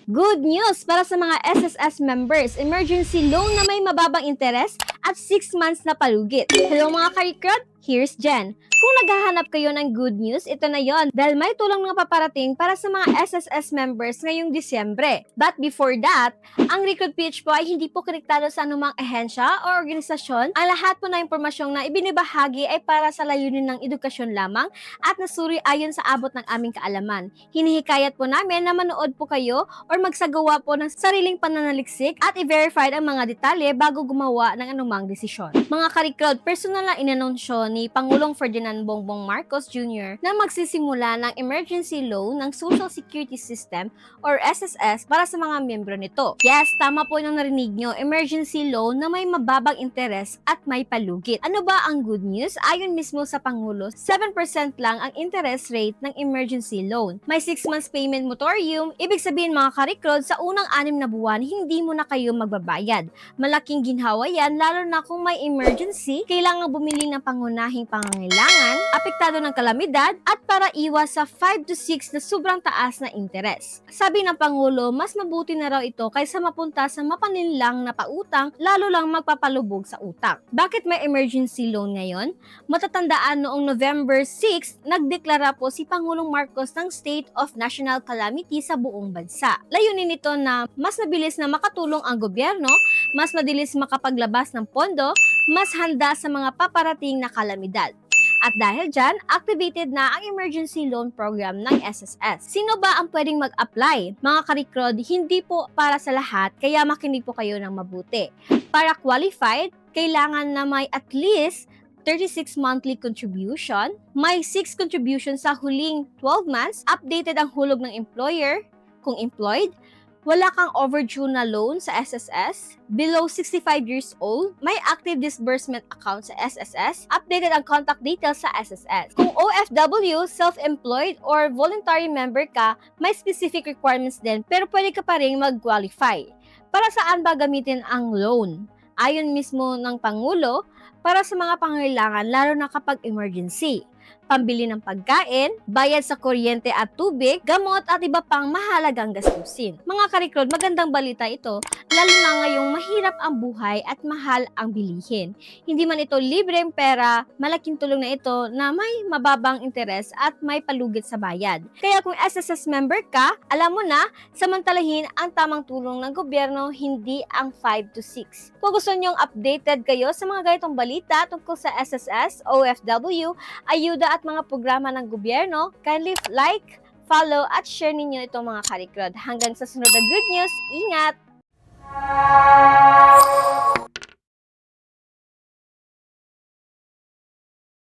Good news para sa mga SSS members, emergency loan na may mababang interes at 6 months na palugit. Hello mga karikrot, here's Jen. Kung naghahanap kayo ng good news, ito na yon dahil may tulong na paparating para sa mga SSS members ngayong Disyembre. But before that, ang Recruit PH po ay hindi po konektado sa anumang ahensya o organisasyon. Ang lahat po na impormasyong na ibinibahagi ay para sa layunin ng edukasyon lamang at nasuri ayon sa abot ng aming kaalaman. Hinihikayat po namin na manood po kayo or magsagawa po ng sariling pananaliksik at i-verify ang mga detalye bago gumawa ng anumang desisyon. Mga karikrod, personal na inanunsyo ni Pangulong Ferdinand Bongbong Marcos Jr. na magsisimula ng emergency loan ng Social Security System or SSS para sa mga miyembro nito. Yes, tama po yung narinig nyo, emergency loan na may mababang interes at may palugit. Ano ba ang good news? Ayon mismo sa Pangulo, 7% lang ang interest rate ng emergency loan. May 6 months payment moratorium, ibig sabihin mga karikrod, sa unang 6 na buwan, hindi mo na kayo magbabayad. Malaking ginhawa yan, lalo na kung may emergency, kailangan bumili ng pangunahing pangangailangan, apektado ng kalamidad, at para iwas sa 5 to 6 na sobrang taas na interes. Sabi ng Pangulo, mas mabuti na raw ito kaysa mapunta sa mapaninlang na pautang, lalo lang magpapalubog sa utang. Bakit may emergency loan ngayon? Matatandaan noong November 6, nagdeklara po si Pangulong Marcos ng State of National Calamity sa buong bansa. Layunin nito na mas mabilis na makatulong ang gobyerno, mas mabilis makapaglabas ng pondo, mas handa sa mga paparating na kalamidad. At dahil dyan, activated na ang emergency loan program ng SSS. Sino ba ang pwedeng mag-apply? Mga karikrod, hindi po para sa lahat, kaya makinig po kayo ng mabuti. Para qualified, kailangan na may at least 36 monthly contribution, may 6 contribution sa huling 12 months, updated ang hulog ng employer, kung employed, wala kang overdue na loan sa SSS, below 65 years old, may active disbursement account sa SSS, updated ang contact details sa SSS. Kung OFW, self-employed, or voluntary member ka, may specific requirements din pero pwede ka pa rin mag-qualify. Para saan ba gamitin ang loan? Ayon mismo ng Pangulo, para sa mga pangailangan lalo na kapag emergency. Pambili ng pagkain, bayad sa kuryente at tubig, gamot at iba pang mahalagang gastusin. Mga karikrod, magandang balita ito, lalo na ngayong mahirap ang buhay at mahal ang bilihin. Hindi man ito libreng pera, malaking tulong na ito na may mababang interes at may palugit sa bayad. Kaya kung SSS member ka, alam mo na, samantalahin ang tamang tulong ng gobyerno, hindi ang 5 to 6. Kung gusto nyong updated kayo sa mga ganitong balita tungkol sa SSS, OFW, ayuda at mga programa ng gobyerno, kindly like, follow at share ninyo itong mga karikrod. Hanggang sa sunod na good news, ingat!